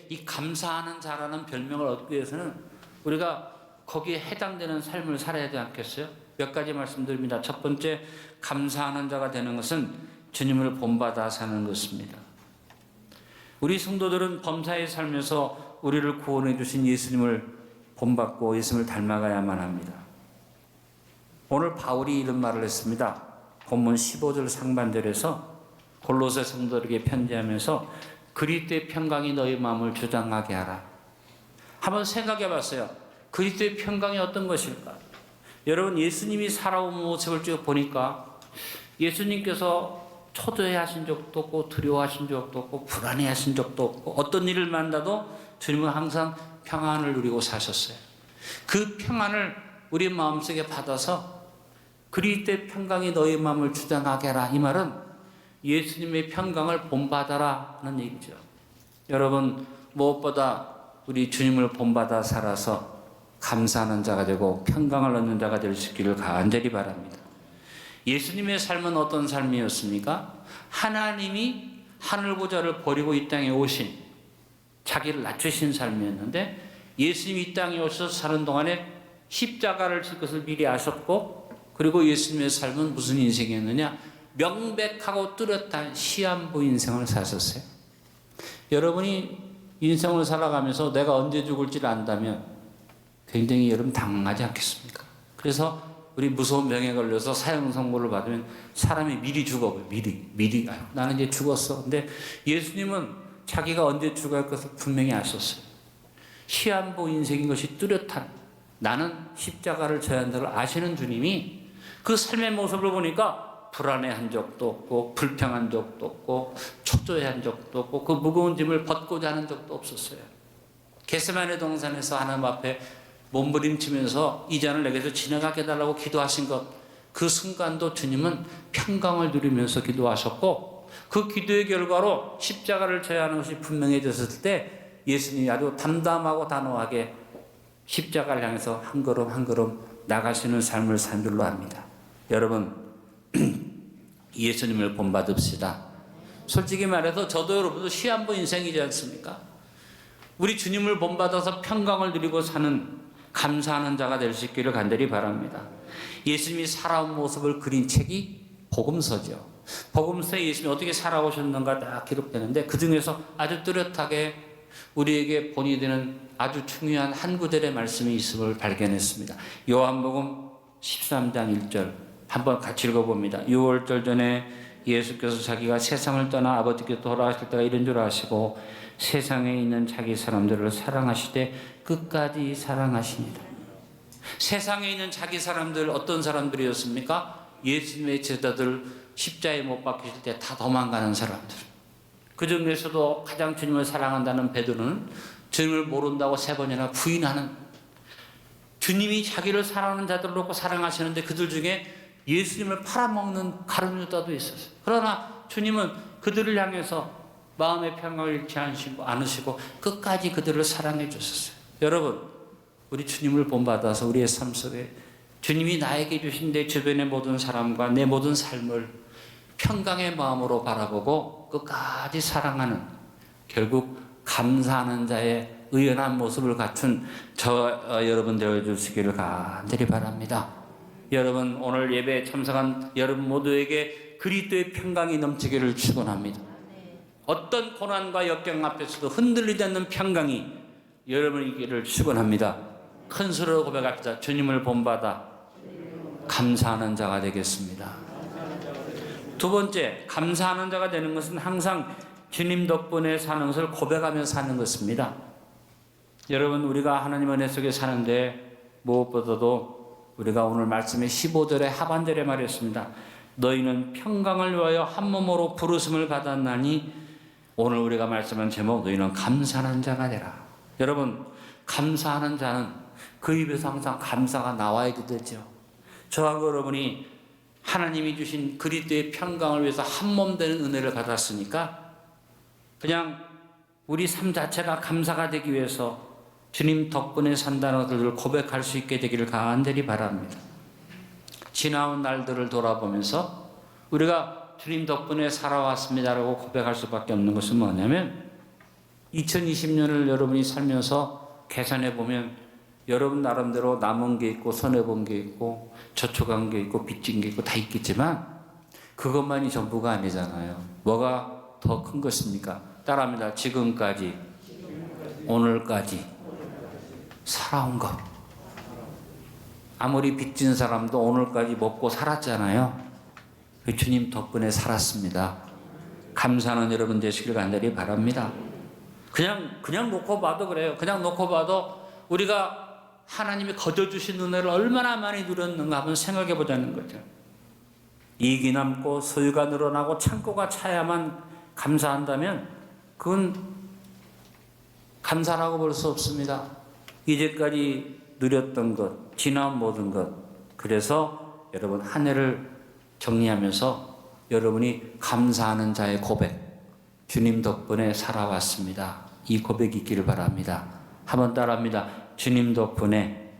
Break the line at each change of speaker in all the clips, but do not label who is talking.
이 감사하는 자라는 별명을 얻기 위해서는 우리가 거기에 해당되는 삶을 살아야 되지 않겠어요? 몇 가지 말씀드립니다. 첫 번째, 감사하는 자가 되는 것은 주님을 본받아 사는 것입니다. 우리 성도들은 범사에 살면서 우리를 구원해 주신 예수님을 본받고 예수님을 닮아가야만 합니다. 오늘 바울이 이런 말을 했습니다. 본문 15절 상반절에서 골로새 성도들에게 편지하면서 그리스도의 평강이 너희 마음을 주장하게 하라. 한번 생각해 봤어요. 그리스도의 평강이 어떤 것일까? 여러분, 예수님이 살아온 모습을 쭉 보니까 예수님께서 초조해하신 적도 없고 두려워하신 적도 없고 불안해하신 적도 없고 어떤 일을 만나도 주님은 항상 평안을 누리고 사셨어요. 그 평안을 우리 마음속에 받아서 그리스도의 평강이 너희 마음을 주장하게 하라. 이 말은 예수님의 평강을 본받아라 하는 얘기죠. 여러분, 무엇보다 우리 주님을 본받아 살아서 감사하는 자가 되고 평강을 얻는 자가 될 수 있기를 간절히 바랍니다. 예수님의 삶은 어떤 삶이었습니까? 하나님이 하늘보좌를 버리고 이 땅에 오신, 자기를 낮추신 삶이었는데 예수님이 이 땅에 오셔서 사는 동안에 십자가를 질 것을 미리 아셨고, 그리고 예수님의 삶은 무슨 인생이었느냐? 명백하고 뚜렷한 시한부 인생을 사셨어요. 여러분이 인생을 살아가면서 내가 언제 죽을지를 안다면 굉장히 여러분 당황하지 않겠습니까? 그래서 우리 무서운 병에 걸려서 사형 선고를 받으면 사람이 미리 죽어요. 미리. 나는 이제 죽었어. 근데 예수님은 자기가 언제 죽어야 할 것을 분명히 아셨어요. 시한부 인생인 것이 뚜렷한, 나는 십자가를 져야 한다를 아시는 주님이 그 삶의 모습을 보니까 불안해한 적도 없고 불평한 적도 없고 초조해한 적도 없고 그 무거운 짐을 벗고자 하는 적도 없었어요. 겟세마네 동산에서 하나님 앞에 몸부림치면서 이 잔을 내게서 지나가게 해달라고 기도하신 것, 그 순간도 주님은 평강을 누리면서 기도하셨고, 그 기도의 결과로 십자가를 져야 하는 것이 분명해졌을 때 예수님이 아주 담담하고 단호하게 십자가를 향해서 한 걸음 한 걸음 나가시는 삶을 산 줄로 압니다. 여러분, 예수님을 본받읍시다. 솔직히 말해서 저도 여러분도 시한부 인생이지 않습니까? 우리 주님을 본받아서 평강을 누리고 사는 감사하는 자가 될 수 있기를 간절히 바랍니다. 예수님이 살아온 모습을 그린 책이 복음서죠. 복음서에 예수님이 어떻게 살아오셨는가 다 기록되는데 그 중에서 아주 뚜렷하게 우리에게 본이 되는 아주 중요한 한 구절의 말씀이 있음을 발견했습니다. 요한복음 13장 1절 한번 같이 읽어봅니다. 6월절 전에 예수께서 자기가 세상을 떠나 아버지께 돌아가실 때가 이른 줄 아시고 세상에 있는 자기 사람들을 사랑하시되 끝까지 사랑하십니다. 세상에 있는 자기 사람들 어떤 사람들이었습니까? 예수님의 제자들 십자가에 못 박히실 때 다 도망가는 사람들. 그 중에서도 가장 주님을 사랑한다는 베드로는 주님을 모른다고 3번이나 부인하는, 주님이 자기를 사랑하는 자들을 놓고 사랑하시는데 그들 중에 예수님을 팔아먹는 가룟 유다도 있었어요. 그러나 주님은 그들을 향해서 마음의 평강을 잃지 않으시고 끝까지 그들을 사랑해 주셨어요. 여러분, 우리 주님을 본받아서 우리의 삶 속에 주님이 나에게 주신 내 주변의 모든 사람과 내 모든 삶을 평강의 마음으로 바라보고 끝까지 사랑하는, 결국 감사하는 자의 의연한 모습을 갖춘 여러분 되어주시기를 간절히 바랍니다. 여러분, 오늘 예배에 참석한 여러분 모두에게 그리스도의 평강이 넘치기를 축원합니다. 어떤 고난과 역경 앞에서도 흔들리지 않는 평강이 여러분이기를 축원합니다. 큰 소리로 고백합시다. 주님을 본받아 감사하는 자가 되겠습니다. 두 번째, 감사하는 자가 되는 것은 항상 주님 덕분에 사는 것을 고백하며 사는 것입니다. 여러분, 우리가 하나님 은혜 속에 사는데 무엇보다도 우리가 오늘 말씀의 15절의 하반절에 말했습니다. 너희는 평강을 위하여 한 몸으로 부르심을 받았나니, 오늘 우리가 말씀한 제목, 너희는 감사하는 자가 되라. 여러분, 감사하는 자는 그 입에서 항상 감사가 나와야 되죠. 저하고 여러분이 하나님이 주신 그리스도의 평강을 위해서 한 몸 되는 은혜를 받았으니까 그냥 우리 삶 자체가 감사가 되기 위해서 주님 덕분에 산다는 것을 고백할 수 있게 되기를 간절히 바랍니다. 지나온 날들을 돌아보면서 우리가 주님 덕분에 살아왔습니다라고 고백할 수밖에 없는 것은 뭐냐면, 2020년을 여러분이 살면서 계산해 보면 여러분 나름대로 남은 게 있고 손해본 게 있고 저축한 게 있고 빚진 게 있고 다 있겠지만 그것만이 전부가 아니잖아요. 뭐가 더 큰 것입니까? 따라합니다. 지금까지 오늘까지 살아온 것. 아무리 빚진 사람도 오늘까지 먹고 살았잖아요. 주님 덕분에 살았습니다. 감사하는 여러분 되시길 간절히 바랍니다. 그냥 놓고 봐도 그래요. 그냥 놓고 봐도 우리가 하나님이 거저주신 은혜를 얼마나 많이 누렸는가 한번 생각해 보자는 거죠. 이익이 남고 소유가 늘어나고 창고가 차야만 감사한다면 그건 감사라고 볼 수 없습니다. 이제까지 누렸던 것, 지난 모든 것. 그래서 여러분 한 해를 정리하면서 여러분이 감사하는 자의 고백, 주님 덕분에 살아왔습니다. 이 고백이 있기를 바랍니다. 한번 따라합니다. 주님 덕분에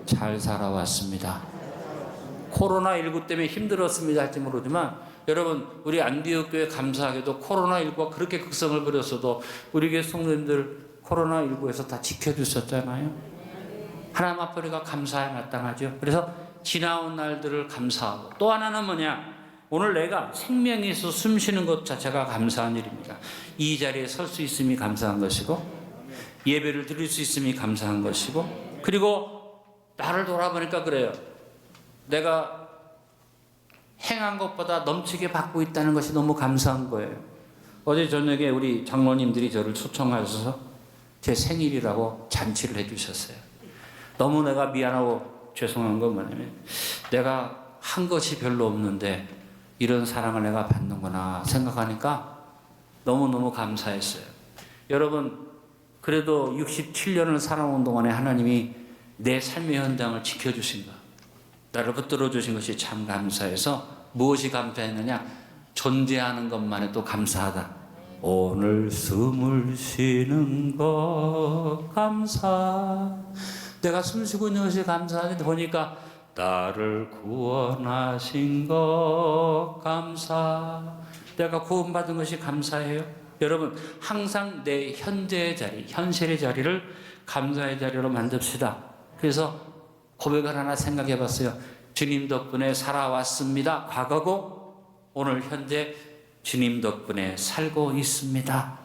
잘 살아왔습니다. 코로나19 때문에 힘들었습니다 할지 모르지만 여러분 우리 안디옥 교회 감사하게도 코로나19가 그렇게 극성을 부렸어도 우리 교회 성도님들 코로나19에서 다 지켜주셨잖아요. 하나님 앞에 우리가 감사에 마땅하죠. 그래서 지나온 날들을 감사하고 또 하나는 뭐냐? 오늘 내가 생명이 있어 숨 쉬는 것 자체가 감사한 일입니다. 이 자리에 설 수 있음이 감사한 것이고 예배를 드릴 수 있음이 감사한 것이고 그리고 나를 돌아보니까 그래요. 내가 행한 것보다 넘치게 받고 있다는 것이 너무 감사한 거예요. 어제 저녁에 우리 장로님들이 저를 초청하셔서 제 생일이라고 잔치를 해주셨어요. 너무 내가 미안하고 죄송한 건 뭐냐면 내가 한 것이 별로 없는데 이런 사랑을 내가 받는구나 생각하니까 너무너무 감사했어요. 여러분 그래도 67년을 살아온 동안에 하나님이 내 삶의 현장을 지켜주신 것, 나를 붙들어 주신 것이 참 감사해서 무엇이 감사했느냐? 존재하는 것만 해도 감사하다. 오늘 숨을 쉬는 것 감사. 내가 숨 쉬고 있는 것이 감사한데 보니까 나를 구원하신 것 감사. 내가 구원받은 것이 감사해요. 여러분 항상 내 현재의 자리, 현실의 자리를 감사의 자리로 만듭시다. 그래서 고백을 하나 생각해 봤어요. 주님 덕분에 살아왔습니다. 과거고 오늘 현재 주님 덕분에 살고 있습니다.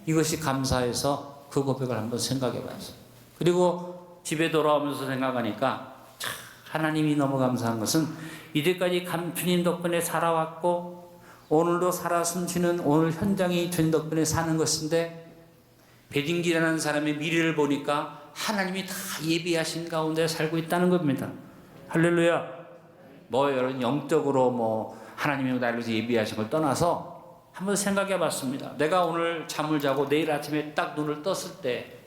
이것이 감사해서 그 고백을 한번 생각해 봤어요. 그리고 집에 돌아오면서 생각하니까 참 하나님이 너무 감사한 것은 이제까지 주님 덕분에 살아왔고 오늘도 살아 숨쉬는 오늘 현장이 주님 덕분에 사는 것인데 배진기라는 사람의 미래를 보니까 하나님이 다 예비하신 가운데 살고 있다는 겁니다. 할렐루야. 뭐 여러분 영적으로 뭐 하나님이 나를 위해서 예비하신 걸 떠나서 한번 생각해 봤습니다. 내가 오늘 잠을 자고 내일 아침에 딱 눈을 떴을 때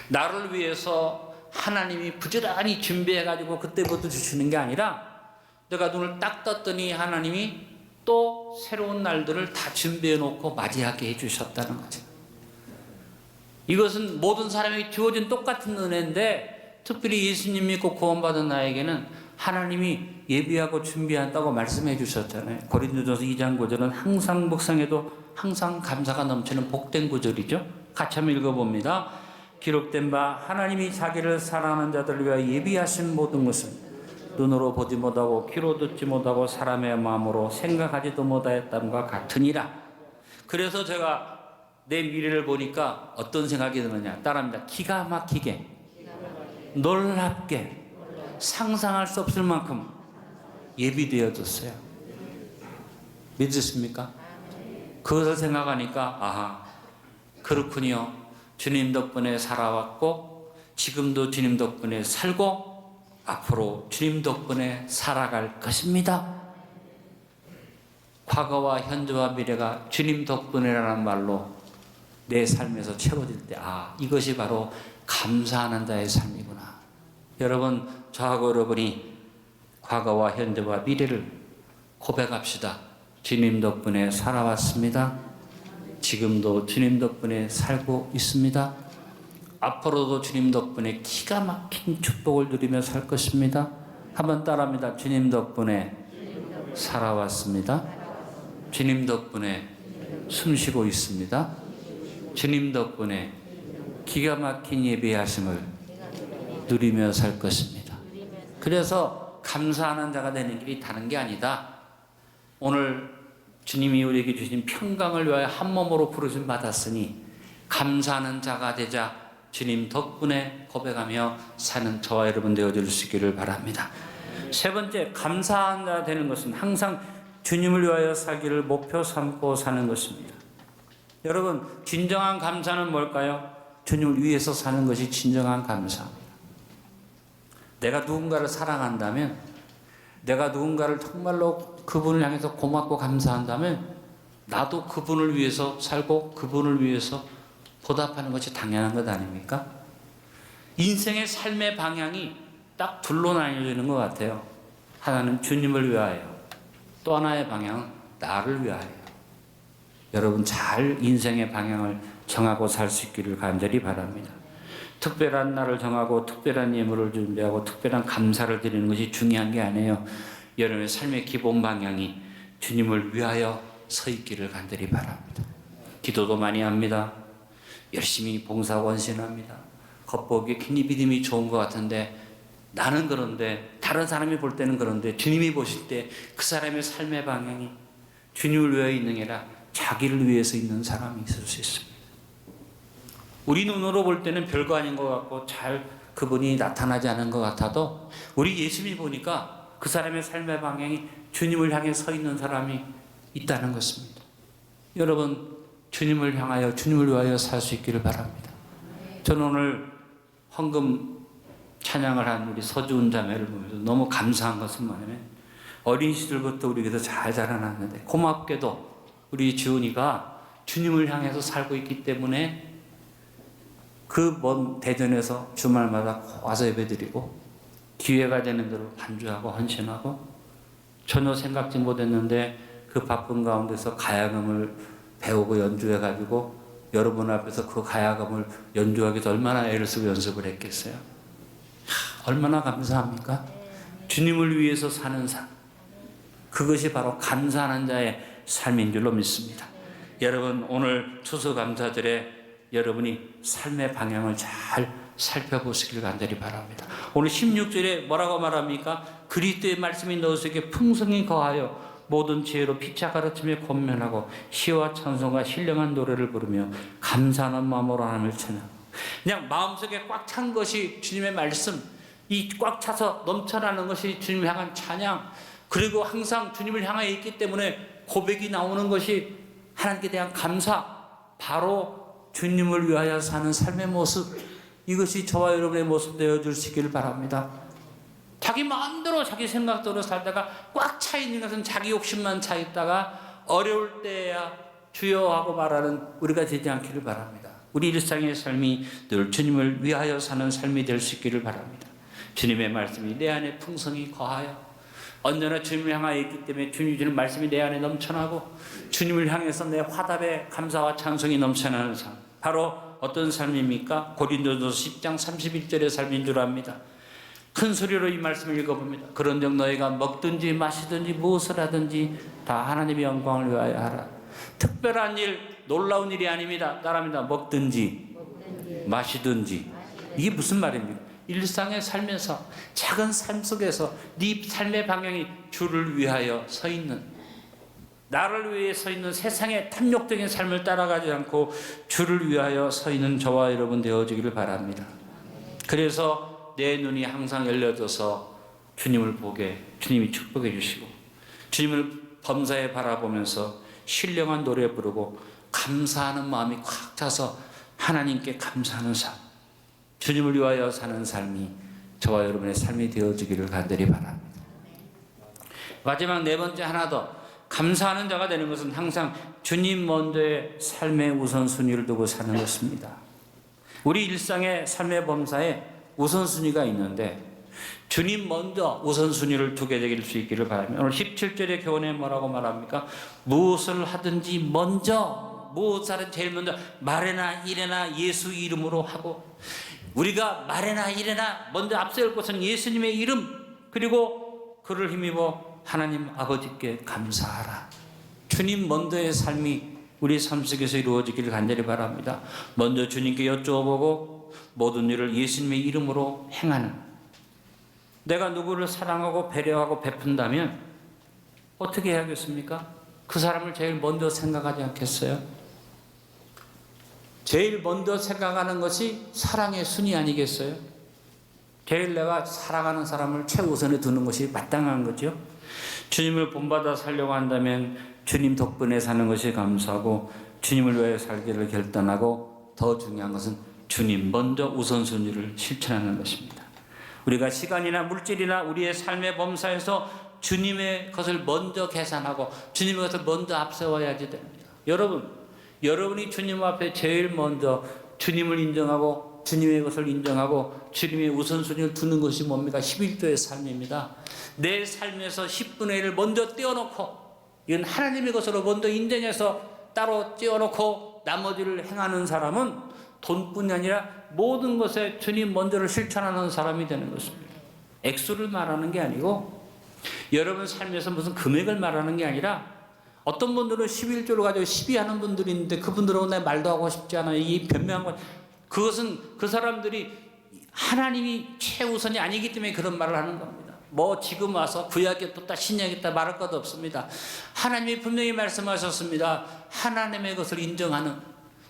나를 위해서 하나님이 부지런히 준비해가지고 그때부터 주시는 게 아니라 내가 눈을 딱 떴더니 하나님이 또 새로운 날들을 다 준비해 놓고 맞이하게 해주셨다는 거죠. 이것은 모든 사람에게 주어진 똑같은 은혜인데 특별히 예수님 믿고 구원받은 나에게는 하나님이 예비하고 준비한다고 말씀해 주셨잖아요. 고린도전서 2장 9절은 항상 묵상해도 항상 감사가 넘치는 복된 구절이죠. 같이 한번 읽어봅니다. 기록된 바 하나님이 자기를 사랑하는 자들을 위하여 예비하신 모든 것은 눈으로 보지 못하고 귀로 듣지 못하고 사람의 마음으로 생각하지도 못하였다함과 같으니라. 그래서 제가 내 미래를 보니까 어떤 생각이 드느냐 따라합니다. 기가 막히게 놀랍게 상상할 수 없을 만큼 예비되어졌어요. 믿으십니까? 그것을 생각하니까 아하 그렇군요. 주님 덕분에 살아왔고 지금도 주님 덕분에 살고 앞으로 주님 덕분에 살아갈 것입니다. 과거와 현재와 미래가 주님 덕분이라는 말로 내 삶에서 채워질 때 이것이 바로 감사하는 자의 삶이구나. 여러분 저하고 여러분이 과거와 현재와 미래를 고백합시다. 주님 덕분에 살아왔습니다. 지금도 주님 덕분에 살고 있습니다. 앞으로도 주님 덕분에 기가 막힌 축복을 누리며 살 것입니다. 한번 따라합니다. 주님 덕분에 살아왔습니다. 주님 덕분에 숨쉬고 있습니다. 주님 덕분에 기가 막힌 예배하심을 누리며 살 것입니다. 그래서 감사하는 자가 되는 길이 다른 게 아니다. 오늘 주님이 우리에게 주신 평강을 위하여 한 몸으로 부르심 받았으니 감사하는 자가 되자 주님 덕분에 고백하며 사는 저와 여러분 되어줄 수 있기를 바랍니다. 세 번째, 감사한 자 되는 것은 항상 주님을 위하여 살기를 목표 삼고 사는 것입니다. 여러분, 진정한 감사는 뭘까요? 주님을 위해서 사는 것이 진정한 감사입니다. 내가 누군가를 사랑한다면, 내가 누군가를 정말로 그분을 향해서 고맙고 감사한다면 나도 그분을 위해서 살고 그분을 위해서 보답하는 것이 당연한 것 아닙니까? 인생의 삶의 방향이 딱 둘로 나뉘어지는 것 같아요. 하나는 주님을 위하여, 또 하나의 방향은 나를 위하여. 여러분 잘 인생의 방향을 정하고 살 수 있기를 간절히 바랍니다. 특별한 날을 정하고 특별한 예물을 준비하고 특별한 감사를 드리는 것이 중요한 게 아니에요. 여러분의 삶의 기본 방향이 주님을 위하여 서 있기를 간절히 바랍니다. 기도도 많이 합니다. 열심히 봉사하고 헌신합니다. 겉보기에 굉장히 믿음이 좋은 것 같은데 나는 그런데, 다른 사람이 볼 때는 그런데 주님이 보실 때 그 사람의 삶의 방향이 주님을 위하여 있는 게 아니라 자기를 위해서 있는 사람이 있을 수 있습니다. 우리 눈으로 볼 때는 별거 아닌 것 같고 잘 그분이 나타나지 않은 것 같아도 우리 예수님이 보니까 그 사람의 삶의 방향이 주님을 향해 서 있는 사람이 있다는 것입니다. 여러분, 주님을 향하여 주님을 위하여 살 수 있기를 바랍니다. 저는 오늘 헌금 찬양을 한 우리 서주은 자매를 보면서 너무 감사한 것은 뭐냐면 어린 시절부터 우리 교회에서 잘 자라났는데 고맙게도 우리 지훈이가 주님을 향해서 살고 있기 때문에 그 먼 대전에서 주말마다 와서 예배드리고 기회가 되는 대로 반주하고 헌신하고 전혀 생각지 못했는데 그 바쁜 가운데서 가야금을 배우고 연주해가지고 여러분 앞에서 그 가야금을 연주하기 위해서 얼마나 애를 쓰고 연습을 했겠어요. 얼마나 감사합니까? 주님을 위해서 사는 삶, 그것이 바로 감사하는 자의 삶인 줄로 믿습니다. 여러분, 오늘 추수감사절에 여러분이 삶의 방향을 잘 살펴보시길 간절히 바랍니다. 오늘 16절에 뭐라고 말합니까? 그리스도의 말씀이 너희에게 풍성히 거하여 모든 지혜로 피차 가르침에 권면하고 시와 찬송과 신령한 노래를 부르며 감사하는 마음으로 하나님을 찬양. 그냥 마음속에 꽉 찬 것이 주님의 말씀, 이 꽉 차서 넘쳐나는 것이 주님을 향한 찬양, 그리고 항상 주님을 향해 있기 때문에 고백이 나오는 것이 하나님께 대한 감사, 바로 주님을 위하여 사는 삶의 모습, 이것이 저와 여러분의 모습 되어줄 수 있기를 바랍니다. 자기 마음대로 자기 생각대로 살다가 꽉 차 있는 것은 자기 욕심만 차 있다가 어려울 때야 주여 하고 말하는 우리가 되지 않기를 바랍니다. 우리 일상의 삶이 늘 주님을 위하여 사는 삶이 될 수 있기를 바랍니다. 주님의 말씀이 내 안에 풍성히 거하여 언제나 주님을 향하여 있기 때문에 주님 주는 말씀이 내 안에 넘쳐나고 주님을 향해서 내 화답의 감사와 찬송이 넘쳐나는 삶, 바로 어떤 삶입니까? 고린도전서 10장 31절의 삶인 줄 압니다. 큰 소리로 이 말씀을 읽어봅니다. 그런즉 너희가 먹든지 마시든지 무엇을 하든지 다 하나님의 영광을 위하여 하라. 특별한 일, 놀라운 일이 아닙니다. 따라합니다. 먹든지 마시든지. 이게 무슨 말입니까? 일상의 삶에서, 작은 삶 속에서 네 삶의 방향이 주를 위하여 서 있는, 나를 위해 서 있는, 세상의 탐욕적인 삶을 따라가지 않고 주를 위하여 서 있는 저와 여러분 되어지기를 바랍니다. 그래서 내 눈이 항상 열려져서 주님을 보게, 주님이 축복해 주시고 주님을 범사에 바라보면서 신령한 노래 부르고 감사하는 마음이 꽉 차서 하나님께 감사하는 삶, 주님을 위하여 사는 삶이 저와 여러분의 삶이 되어지기를 간절히 바랍니다. 마지막 네 번째, 하나 더, 감사하는 자가 되는 것은 항상 주님 먼저의 삶의 우선순위를 두고 사는 것입니다. 우리 일상의 삶의 범사에 우선순위가 있는데 주님 먼저 우선순위를 두게 될 수 있기를 바랍니다. 오늘 17절의 교훈에 뭐라고 말합니까? 무엇을 하든지 먼저, 무엇을 제일 먼저 말이나 일이나 예수 이름으로 하고, 우리가 말이나 일이나 먼저 앞세울 것은 예수님의 이름, 그리고 그를 힘입어 하나님 아버지께 감사하라. 주님 먼저의 삶이 우리 삶 속에서 이루어지기를 간절히 바랍니다. 먼저 주님께 여쭈어보고 모든 일을 예수님의 이름으로 행하는, 내가 누구를 사랑하고 배려하고 베푼다면 어떻게 해야겠습니까? 그 사람을 제일 먼저 생각하지 않겠어요? 제일 먼저 생각하는 것이 사랑의 순위 아니겠어요? 제일 내가 사랑하는 사람을 최우선에 두는 것이 마땅한 거죠. 주님을 본받아 살려고 한다면 주님 덕분에 사는 것이 감사하고 주님을 위해 살기를 결단하고 더 중요한 것은 주님 먼저 우선순위를 실천하는 것입니다. 우리가 시간이나 물질이나 우리의 삶의 범사에서 주님의 것을 먼저 계산하고 주님의 것을 먼저 앞세워야지 됩니다. 여러분이 주님 앞에 제일 먼저 주님을 인정하고 주님의 것을 인정하고 주님의 우선순위를 두는 것이 뭡니까? 11조의 삶입니다. 내 삶에서 10분의 1을 먼저 떼어놓고, 이건 하나님의 것으로 먼저 인정해서 따로 떼어놓고 나머지를 행하는 사람은 돈뿐이 아니라 모든 것에 주님 먼저를 실천하는 사람이 되는 것입니다. 액수를 말하는 게 아니고, 여러분 삶에서 무슨 금액을 말하는 게 아니라, 어떤 분들은 11조를 가지고 시비하는 분들이 있는데 그분들하고 내 말도 하고 싶지 않아요. 이 변명한 것, 그것은 그 사람들이 하나님이 최우선이 아니기 때문에 그런 말을 하는 겁니다. 뭐 지금 와서 구약이었다 신약이었다 말할 것도 없습니다. 하나님이 분명히 말씀하셨습니다. 하나님의 것을 인정하는,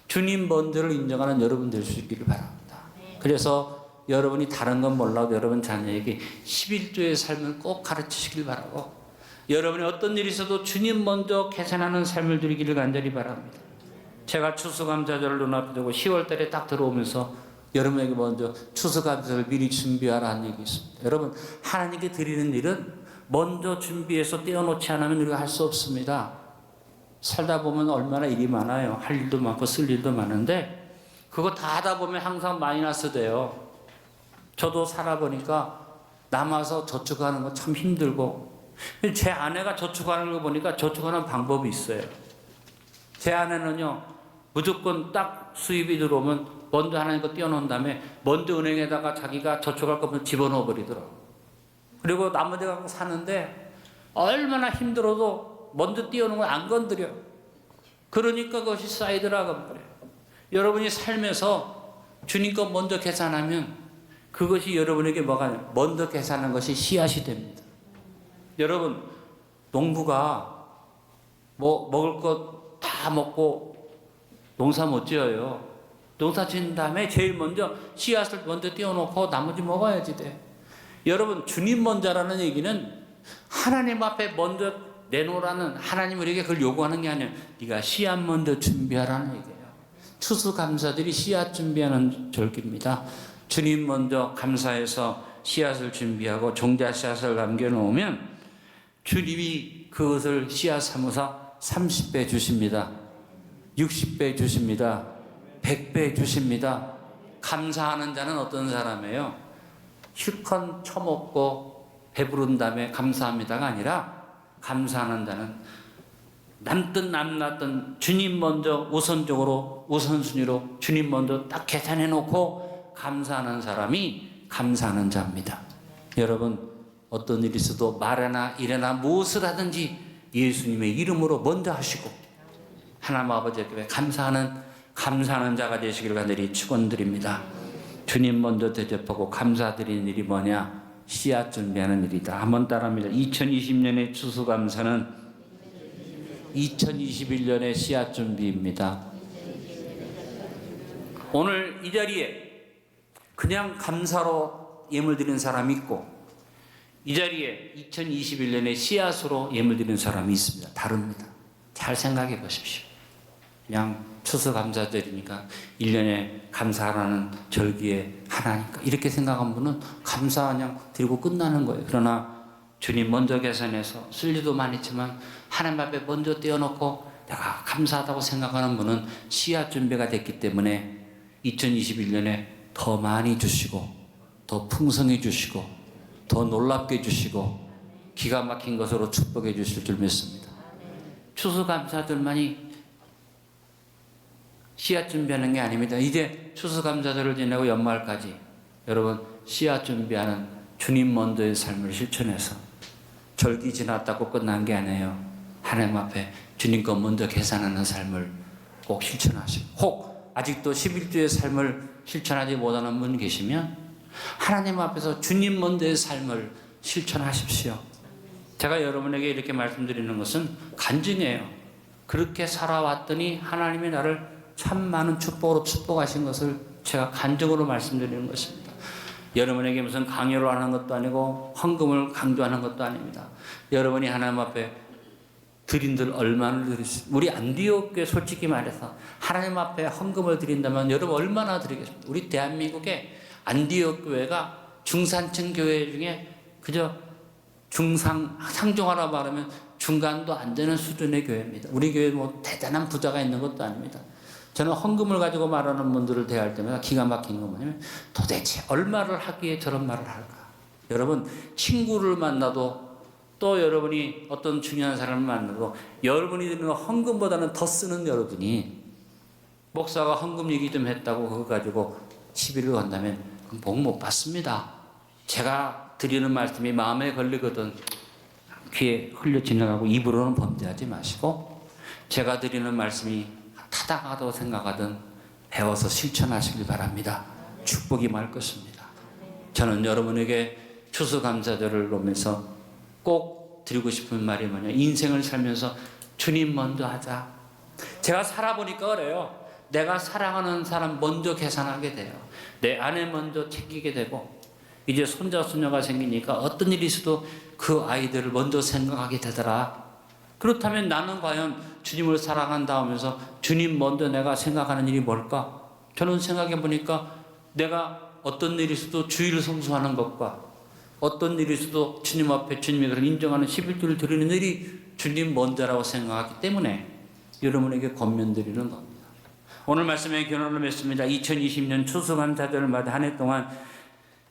주님 먼저를 인정하는 여러분 될 수 있기를 바랍니다. 그래서 여러분이 다른 건 몰라도 여러분 자녀에게 11조의 삶을 꼭 가르치시길 바라고, 여러분이 어떤 일이 있어도 주님 먼저 계산하는 삶을 누리기를 간절히 바랍니다. 제가 추수감사절을 눈앞에 두고 10월 달에 딱 들어오면서 여러분에게 먼저 추수감사를 미리 준비하라는 얘기 있습니다. 여러분, 하나님께 드리는 일은 먼저 준비해서 떼어놓지 않으면 우리가 할 수 없습니다. 살다 보면 얼마나 일이 많아요. 할 일도 많고 쓸 일도 많은데 그거 다 하다 보면 항상 마이너스 돼요. 저도 살아보니까 남아서 저축하는 거 참 힘들고, 제 아내가 저축하는 거 보니까 저축하는 방법이 있어요. 제 아내는요, 무조건 딱 수입이 들어오면 먼저 하나님 거 띄워놓은 다음에 먼저 은행에다가 자기가 저축할 거면 집어넣어 버리더라고요. 그리고 나머지 갖고 사는데 얼마나 힘들어도 먼저 띄워놓은 걸 안 건드려. 그러니까 그것이 쌓이더라고 말이에요. 여러분이 삶에서 주님 거 먼저 계산하면 그것이 여러분에게 뭐가, 먼저 계산한 것이 씨앗이 됩니다. 여러분, 농부가 뭐 먹을 것 다 먹고 농사 못 지어요. 농사 지은 다음에 제일 먼저 씨앗을 먼저 띄워놓고 나머지 먹어야지 돼. 여러분, 주님 먼저라는 얘기는 하나님 앞에 먼저 내놓으라는, 하나님 우리에게 그걸 요구하는 게 아니에요. 네가 씨앗 먼저 준비하라는 얘기예요. 추수감사들이 씨앗 준비하는 절기입니다. 주님 먼저 감사해서 씨앗을 준비하고 종자 씨앗을 남겨놓으면 주님이 그것을 씨앗 삼아서 30배 주십니다. 60배 주십니다. 100배 주십니다. 감사하는 자는 어떤 사람이에요? 실컷 처먹고 배부른 다음에 감사합니다가 아니라, 감사하는 자는 남든 남났든 주님 먼저 우선적으로, 우선순위로 주님 먼저 딱 계산해 놓고 감사하는 사람이 감사하는 자입니다. 여러분, 어떤 일이 있어도 말이나 일이나 무엇을 하든지 예수님의 이름으로 먼저 하시고 하나님 아버지께 감사하는 자가 되시기를 간절히 축원드립니다. 주님 먼저 대접하고 감사드리는 일이 뭐냐? 씨앗 준비하는 일이다. 한번 따라합니다. 2020년의 추수감사는 2021년의 씨앗 준비입니다. 오늘 이 자리에 그냥 감사로 예물 드리는 사람이 있고, 이 자리에 2021년에 씨앗으로 예물 드리는 사람이 있습니다. 다릅니다. 잘 생각해 보십시오. 그냥 추수감사절이니까 1년에 감사하라는 절기에 하나니까 이렇게 생각한 분은 감사 그냥 드리고 끝나는 거예요. 그러나 주님 먼저 계산해서 쓸 일도 많지만 하나님 앞에 먼저 떼어놓고 내가 감사하다고 생각하는 분은 씨앗 준비가 됐기 때문에 2021년에 더 많이 주시고 더 풍성해 주시고 더 놀랍게 주시고 기가 막힌 것으로 축복해 주실 줄 믿습니다. 추수감사들만이 씨앗 준비하는 게 아닙니다. 이제 추수감사절을 지내고 연말까지 여러분 씨앗 준비하는 주님 먼저의 삶을 실천해서 절기 지났다고 끝난 게 아니에요. 하나님 앞에 주님 것 먼저 계산하는 삶을 꼭 실천하시고, 혹 아직도 11조의 삶을 실천하지 못하는 분 계시면 하나님 앞에서 주님 먼저의 삶을 실천하십시오. 제가 여러분에게 이렇게 말씀드리는 것은 간증이에요. 그렇게 살아왔더니 하나님이 나를 참 많은 축복으로 축복하신 것을 제가 간증으로 말씀드리는 것입니다. 여러분에게 무슨 강요를 하는 것도 아니고 헌금을 강조하는 것도 아닙니다. 여러분이 하나님 앞에 드린들 얼마나 드리십니까? 우리 안디옥 교회 솔직히 말해서 하나님 앞에 헌금을 드린다면 여러분 얼마나 드리겠습니까? 우리 대한민국의 안디옥 교회가 중산층 교회 중에 그저 상중하라 말하면 중간도 안 되는 수준의 교회입니다. 우리 교회 뭐 대단한 부자가 있는 것도 아닙니다. 저는 헌금을 가지고 말하는 분들을 대할 때마다 기가 막힌 건 뭐냐면 도대체 얼마를 하기에 저런 말을 할까? 여러분 친구를 만나도 또 여러분이 어떤 중요한 사람을 만나도 여러분이 드리는 헌금보다는 더 쓰는 여러분이 목사가 헌금 얘기 좀 했다고 그거 가지고 시비를 건다면 복 못 받습니다. 제가 드리는 말씀이 마음에 걸리거든 귀에 흘려 지나가고 입으로는 범죄하지 마시고 제가 드리는 말씀이 타당하다고 생각하든 배워서 실천하시길 바랍니다. 축복이 말 것입니다. 저는 여러분에게 추수감사절을 놓으면서 꼭 드리고 싶은 말이 뭐냐, 인생을 살면서 주님 먼저 하자. 제가 살아보니까 그래요. 내가 사랑하는 사람 먼저 계산하게 돼요. 내 아내 먼저 챙기게 되고 이제 손자 손녀가 생기니까 어떤 일이 있어도 그 아이들을 먼저 생각하게 되더라. 그렇다면 나는 과연 주님을 사랑한다 하면서 주님 먼저 내가 생각하는 일이 뭘까? 저는 생각해 보니까 내가 어떤 일이 있어도 주의를 성수하는 것과 어떤 일이 있어도 주님 앞에 주님이 그런 인정하는 11조를 드리는 일이 주님 먼저라고 생각하기 때문에 여러분에게 권면드리는 겁니다. 오늘 말씀에 결론을 맺습니다. 2020년 추수감사절을 맞아 한 해 동안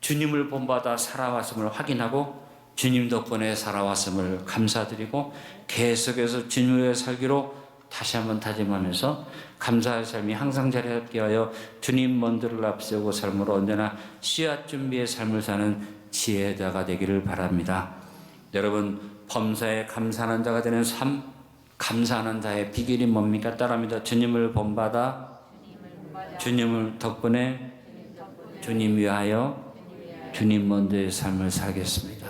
주님을 본받아 살아왔음을 확인하고 주님 덕분에 살아왔음을 감사드리고 계속해서 주님의 살기로 다시 한번 다짐하면서 감사의 삶이 항상 자리잡게 하여 주님 먼저를 앞세우고 삶으로 언제나 씨앗 준비의 삶을 사는 지혜자가 되기를 바랍니다. 여러분 범사에 감사하는 자가 되는 삶, 감사하는 자의 비결이 뭡니까? 따라합니다. 주님을 본받아 주님을 덕분에 주님 위하여 주님 먼저의 삶을 살겠습니다.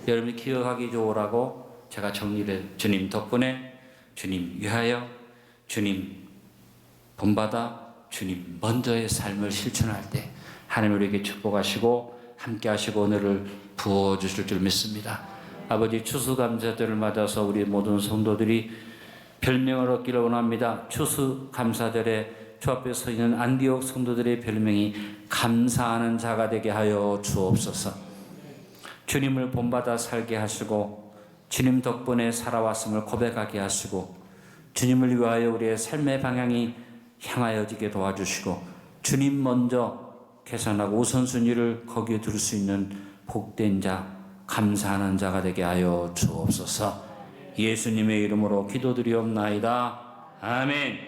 여러분이 기억하기 좋으라고 제가 정리를 주님 덕분에 주님 위하여 주님 본받아 주님 먼저의 삶을 실천할 때 하나님 우리에게 축복하시고 함께 하시고 오늘을 부어주실 줄 믿습니다. 아버지 추수감사절을 맞아서 우리 모든 성도들이 별명을 얻기를 원합니다. 추수감사절에 주 앞에 서 있는 안디옥 성도들의 별명이 감사하는 자가 되게 하여 주옵소서. 주님을 본받아 살게 하시고 주님 덕분에 살아왔음을 고백하게 하시고 주님을 위하여 우리의 삶의 방향이 향하여지게 도와주시고 주님 먼저 계산하고 우선순위를 거기에 둘 수 있는 복된 자, 감사하는 자가 되게 하여 주옵소서. 예수님의 이름으로 기도드리옵나이다. 아멘.